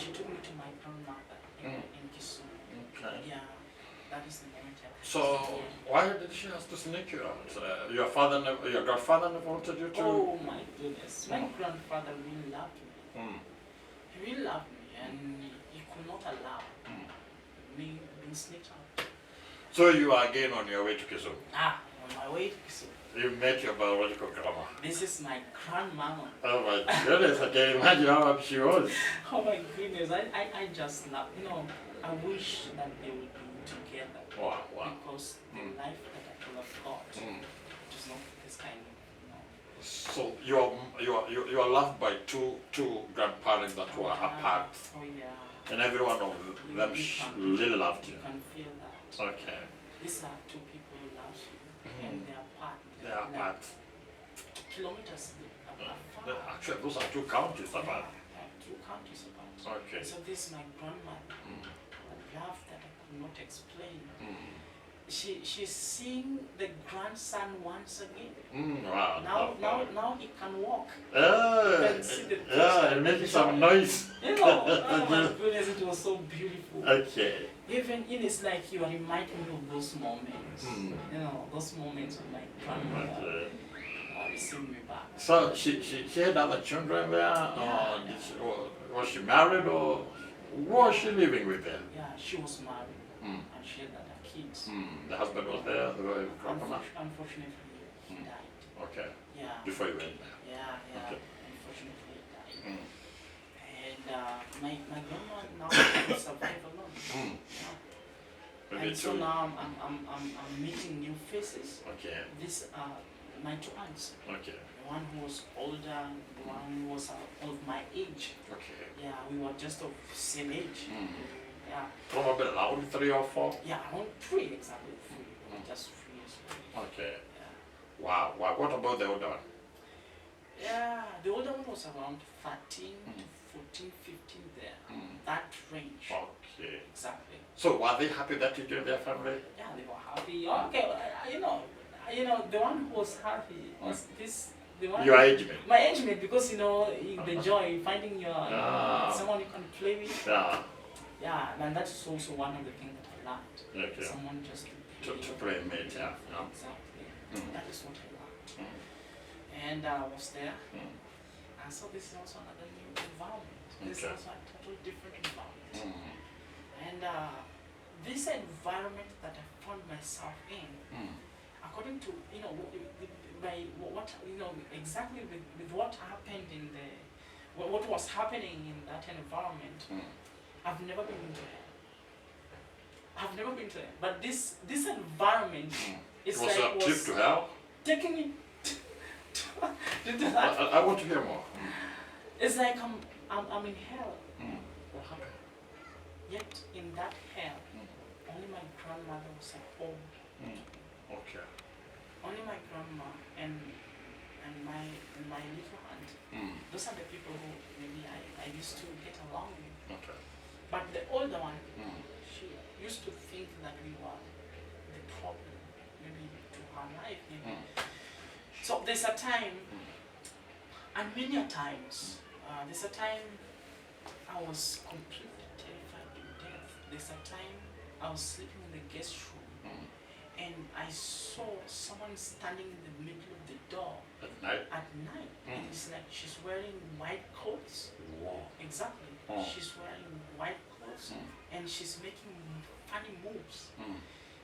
she took me to my grandmother in Kisumu. Okay. Yeah, that is the moment. So why did she have to sneak you out? Your godfather never wanted you to. Oh my goodness, my grandfather really loved me. Mm. He really loved me, and he could not allow me being sneaked out. So you are again on your way to Kisumu. On my way to Kisumu. You met your biological grandma. This is my grandmama. Oh my goodness, I can imagine how happy she was. Oh my goodness, I just love, I wish that they would be together. Wow. Because the life that I could have got was not this kind of, So you are loved by two grandparents that were apart. Oh yeah. And every one of them really loved you. You can feel that. Okay. These are two people who love you, and they are apart. They are apart. Kilometers apart. Actually, those are two counties apart. Two counties apart. Okay. So this is my grandmother. A love that I could not explain. She's seeing the grandson once again. Wow. Now he can walk. And making some noise. Oh my goodness, it was so beautiful. Okay. Even it's like you are reminding me of those moments. Those moments when my grandmother received me back. So she had other children there, or was she married, or was she living with them? Yeah, she was married, and she had other kids. The husband was there, the grandmother? Unfortunately, he died. Okay. Yeah. Before you went there? Yeah. Okay. Unfortunately, he died. And my grandma now can survive alone. And so now I'm meeting new faces. Okay. These are my two aunts. Okay. The one who was older, the one who was of my age. Okay. Yeah, we were just of same age. Yeah. Probably around 3 or 4? Yeah, around 3 exactly. 3. Just 3 years old. Okay. Yeah. Wow. What about the older one? Yeah, the older one was around 13 to 14, 15 there. That range. Okay. Exactly. So were they happy that you joined their family? Yeah, they were happy. Okay, the one who was happy was the one. Your age mate? My age mate, because the joy finding your someone you can play with. Yeah. Yeah, and that's also one of the things that I learned. Okay. Someone just to play mate, yeah. Exactly. That is what I learned. And I was there. And so this is also another new environment. This is also a totally different environment. And this environment that I found myself in, according to exactly with what happened in what was happening in that environment, I've never been into it. I've never been to it. But this environment is was like a trip to hell? Taking me to that. I want to hear more. It's like I'm in hell. What happened? Yet in that hell, only my grandmother was at home. Okay. Only my grandma and my little aunt. Those are the people who maybe I used to get along with. Okay. But the older one, she used to think that we were the problem, maybe to her life. Maybe. So there's a time, and many a times, there's a time I was completely terrified to death. There's a time I was sleeping in the guest room, and I saw someone standing in the middle of the door. At night? At night. And it's like she's wearing white clothes. Wow. Exactly. She's wearing white clothes, and she's making funny moves.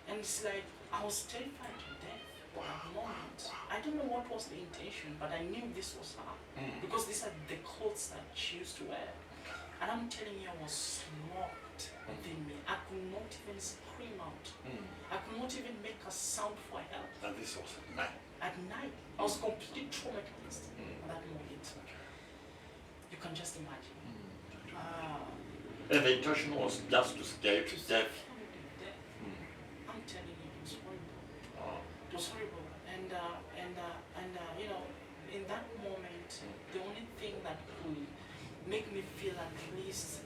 And it's like I was terrified to death at that moment. I don't know what was the intention, but I knew this was her. Because these are the clothes that she used to wear. And I'm telling you, I was locked within me. I could not even scream out. I could not even make a sound for help. And this was at night? At night. I was completely traumatized at that moment. You can just imagine. And the intention was just to scare you to death? I'm telling you, it was horrible. It was horrible. And in that moment, the only thing that could make me feel at least,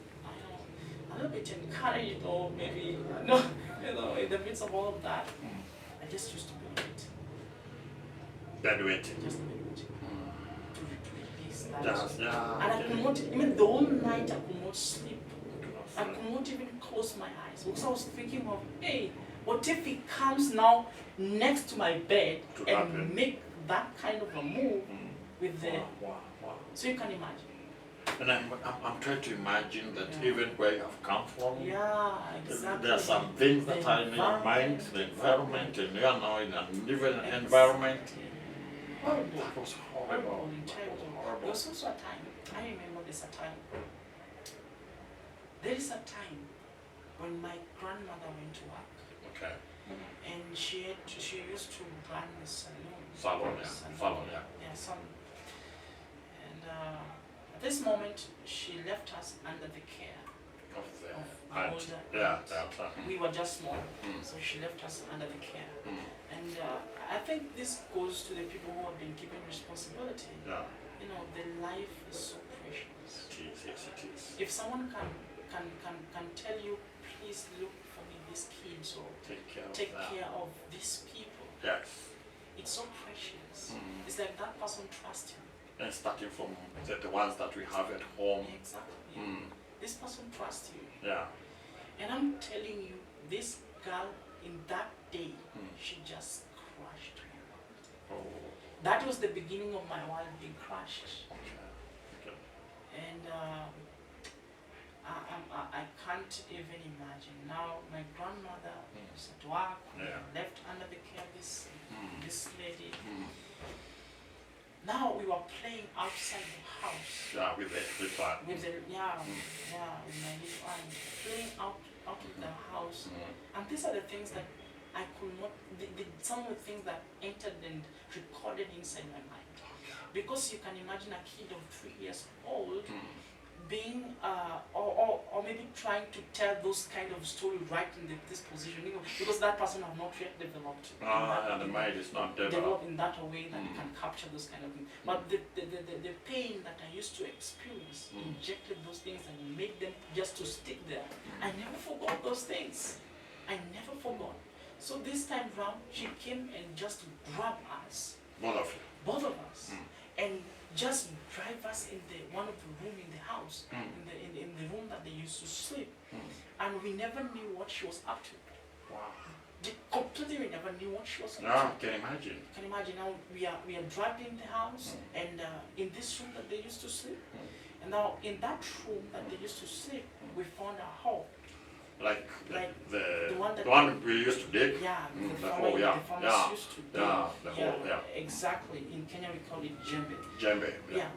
a little bit encouraged, or maybe, in the midst of all of that, I just used to be it. Bedwetting. Just bedwetting. To release that. Just, yeah. And I could not, even the whole night I could not sleep. couldn't even close my eyes because I was thinking of, hey, what if he comes now next to my bed To and happen. make that kind of a move with the, Wow. so you can imagine. And I'm trying to imagine that Yeah. even where you have come from, Yeah, exactly. there are some things that The are in your mind, environment, the environment, and you are now in a different Exactly. environment. Horrible. That was horrible. Horrible, That was terrible. There horrible. was also a time, I remember there's a time, there is a time when my grandmother went to work Okay. and she used to run a salon. Salon, yeah. Salon, yeah. Yeah, salon. And at this moment, she left us under the care Of the of aunt. older Yeah, aunt. yeah. We were just small, Mm. so she left us under the care. Mm. And I think this goes to the people who have been given responsibility. Yeah. You know, the life is so precious. It is, yes, it is. If someone can tell you, please look for me these kids or Take care of take that. care of these people, Yes. it's so precious. Mm. It's like that person trusts you. And starting from the ones that we have at home. Exactly. Mm. This person trusts you. Yeah. And I'm telling you, this girl in that day, Mm. she just crushed me. Oh. That was the beginning of my world being crushed. Okay. And I can't even imagine. Now my grandmother was at work, Yeah. left under the care of this Mm. this lady. Mm. Now we were playing outside the house Yeah, with the one. with the with my little aunt, playing out of the house. Mm. And these are the things that I could not, some of the things that entered and recorded inside my mind. Because you can imagine a kid of 3 years old Mm. being, or maybe trying to tell those kind of story right in this position, you know, because that person have not yet developed. And the mind is not developed. Develop in that a way that you Mm. can capture those kind of things. But the pain that I used to experience injected those things and made them just to stick there. I never forgot those things. I never forgot. So this time round, she came and just grabbed us, both of us, and just drive us in the one of the room in the house, in the room that they used to sleep. And we never knew what she was up to. Wow. Completely, we never knew what she was up to. Yeah, can imagine. Can you imagine now we are driving in the house and in this room that they used to sleep, and now in that room that they used to sleep, we found a hole. Like the one that the one we used to dig. Yeah, the hole, yeah, the farmers used to do. yeah, the hole, yeah. Exactly. In Kenya we call it jembe. Djembe. Yeah.